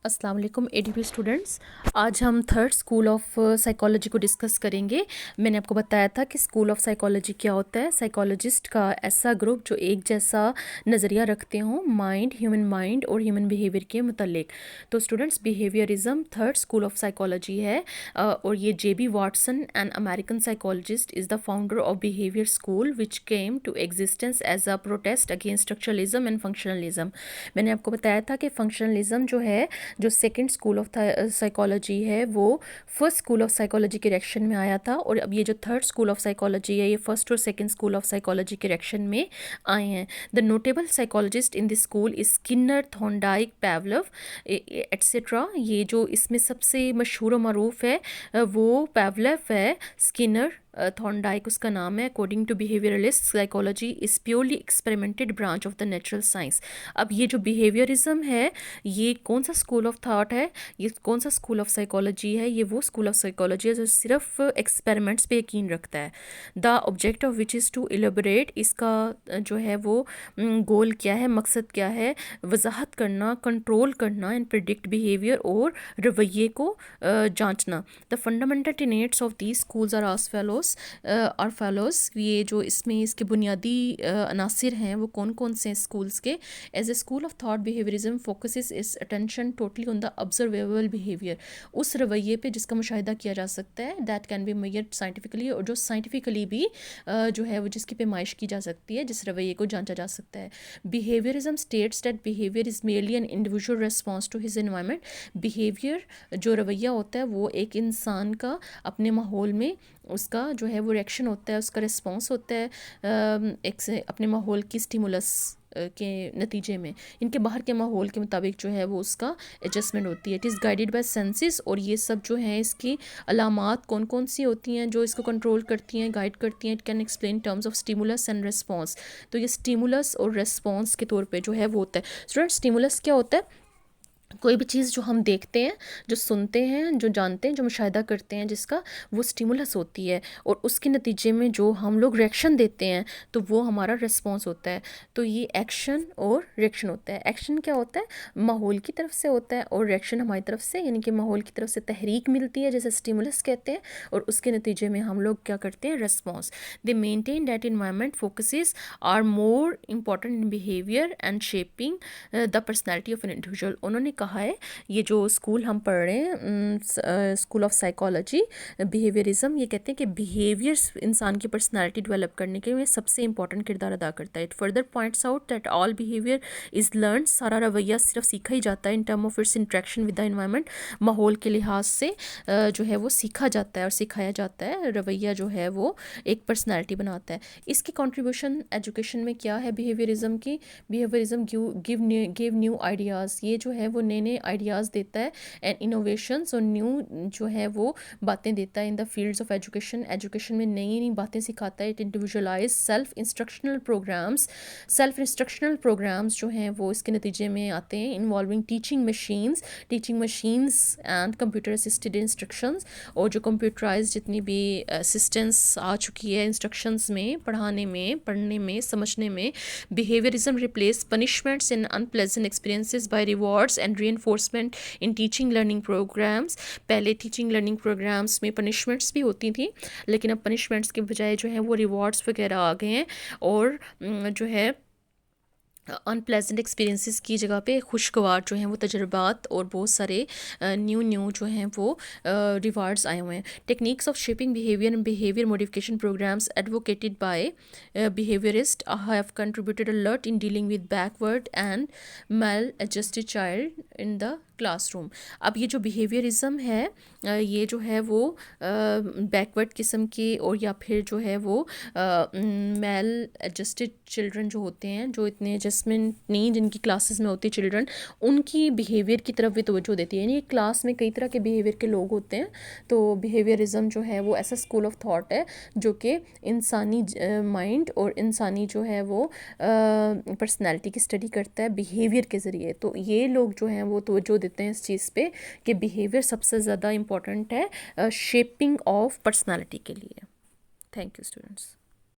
अस्सलाम वालेकुम ADP students. आज हम थर्ड स्कूल ऑफ साइकोलॉजी को डिस्कस करेंगे। मैंने आपको बताया था कि स्कूल ऑफ साइकोलॉजी क्या होता है। साइकोलॉजिस्ट का ऐसा ग्रुप जो एक जैसा नज़रिया रखते हों ह्यूमन माइंड और ह्यूमन बिहेवियर के मुतल्लिक। तो students, behaviourism third school of psychology है और ये JB Watson an American psychologist is the founder of behaviour school which came to existence as a protest against structuralism and functionalism. मैंने आपको बताया था कि फंक्शनलिज्म जो है, जो सेकंड स्कूल ऑफ साइकोलॉजी है, वो फर्स्ट स्कूल ऑफ साइकोलॉजी के रिएक्शन में आया था, और अब ये जो थर्ड स्कूल ऑफ साइकोलॉजी है, ये फर्स्ट और सेकंड स्कूल ऑफ साइकोलॉजी के रिएक्शन में आए हैं। The notable psychologist in this school is Skinner, Thorndike, Pavlov etcetera. ये जो इसमें सबसे मशहूर और मरूफ है वो पैवलव है। स्किनर, थॉर्नडाइक उसका नाम है। According to behaviouralist, psychology is purely experimented branch of the natural science. अब ये जो बिहेवियरिज्म है, ये कौन सा स्कूल ऑफ थॉट है, ये कौन सा स्कूल ऑफ साइकोलॉजी है? ये वो स्कूल ऑफ साइकोलॉजी है जो सिर्फ एक्सपेरिमेंट्स पे यकीन रखता है। The object of which is to elaborate, इसका जो है वो गोल क्या है, मकसद क्या है? वजाहत करना, कंट्रोल करना एंड प्रिडिक्ट बिहेवियर, और रवैये को जांचना। The fundamental tenets of these schools are as follows. ये जो इसमें इसके बुनियादी अनासिर हैं वो कौन कौन से स्कूल्स के? As a school of thought, behaviourism focuses its attention totally on the observable behaviour, उस रवैये पे जिसका मुशाहिदा किया जा सकता है। That can be measured scientifically, और जो साइंटिफिकली भी जो है वो जिसकी पैमाइश की जा सकती है, जिस रवैये को जांचा जा सकता है। Behaviourism states that behaviour is merely an individual response to his environment. Behaviour जो रवैया होता है वो एक इंसान का अपने माहौल में उसका जो है वो रिएक्शन होता है, उसका रिस्पॉन्स होता है एक से अपने माहौल की स्टिमुलस के नतीजे में, इनके बाहर के माहौल के मुताबिक जो है वो उसका एडजस्टमेंट होती है। It is guided by senses, और ये सब जो है इसकी अलामात कौन कौन सी होती हैं जो इसको कंट्रोल करती हैं, गाइड करती हैं? It can explain terms of stimulus and response. तो ये स्टिमुलस और रिस्पॉन्स के तौर पे जो है वो होता है। स्टूडेंट, स्टिमुलस क्या होता है? कोई भी चीज़ जो हम देखते हैं, जो सुनते हैं, जो जानते हैं, जो मुशाहिदा करते हैं, जिसका वो स्टिमुलस होती है, और उसके नतीजे में जो हम लोग रिएक्शन देते हैं तो वो हमारा रिस्पॉन्स होता है। तो ये एक्शन और रिएक्शन होता है। एक्शन क्या होता है? माहौल की तरफ से होता है, और रिएक्शन हमारी तरफ से, यानी कि माहौल की तरफ से तहरीक मिलती है, जैसे स्टिमुलस कहते हैं, और उसके नतीजे में हम लोग क्या करते हैं? Response. They maintain that environment focuses are more important in behaviour and shaping the personality of an individual. उन्होंने कहा है, ये जो स्कूल हम पढ़ रहे हैं, स्कूल ऑफ साइकोलॉजी, बिहेवियरिज्म, ये कहते हैं कि बिहेवियर्स इंसान की पर्सनालिटी डेवलप करने के लिए सबसे इंपॉर्टेंट किरदार अदा करता है। It further points out that all behaviour is learn. सारा रवैया सिर्फ सीखा ही जाता है in term of its interaction with the environment. माहौल के लिहाज से जो है वो सीखा जाता है और सिखाया जाता है। रवैया जो है वो एक पर्सनैलिटी बनाता है। इसकी कॉन्ट्रीब्यूशन एजुकेशन में क्या है बिहेवियरिज्म की? बिहेवियरिज्म गिव न्यू आइडियाज़, ये जो है वो नए नए आइडियाज़ देता है, एंड इनोवेशंस, और न्यू जो है वो बातें देता है in the fields of education. Education में नई नई बातें सिखाता है। It individualise self instructional programs जो हैं वो इसके नतीजे में आते हैं, involving teaching machines and computer assisted instructions. और जो कंप्यूटराइज जितनी भी असिस्टेंस आ चुकी है इंस्ट्रक्शंस में, पढ़ाने में, पढ़ने में, समझने में। Behaviourism replace punishments in unpleasant experiences by rewards and reinforcement in teaching learning programs। पहले टीचिंग लर्निंग प्रोग्राम्स में पनिशमेंट्स भी होती थी, लेकिन अब पनिशमेंट्स के बजाय जो है वो रिवॉर्ड्स वगैरह आ गए हैं, और जो है अनप्लेजेंट एक्सपीरियंसेस की जगह पे खुशगवार जो हैं वो तजुर्बात और बहुत सारे न्यू जो हैं वो रिवार्ड्स आए हुए हैं। Techniques of shaping behaviour and behaviour modification programs advocated by behaviourist have contributed a lot in dealing with backward and maladjusted child in the classroom. अब ये जो बिहेवियरिज्म है, ये जो है वो बैकवर्ड किस्म के, और या फिर जो है वो मेल एडजस्टेड चिल्ड्रन जो होते हैं, जो इतने एडजस्टमेंट नहीं जिनकी क्लासेस में होती चिल्ड्रन, उनकी बिहेवियर की तरफ भी तवज्जो देती है। यानी क्लास में कई तरह के बिहेवियर के लोग होते हैं, तो बिहेवियरिज्म जो है वो ऐसा स्कूल ऑफ थॉट है जो कि इंसानी माइंड और इंसानी जो है वो पर्सनैलिटी की स्टडी करता है बिहेवियर के ज़रिए। तो ये लोग जो हैं वो तवज्जो देते हैं इस चीज़ पे कि बिहेवियर सबसे ज़्यादा इम्पॉर्टेंट है शेपिंग ऑफ पर्सनैलिटी के लिए। Thank you students.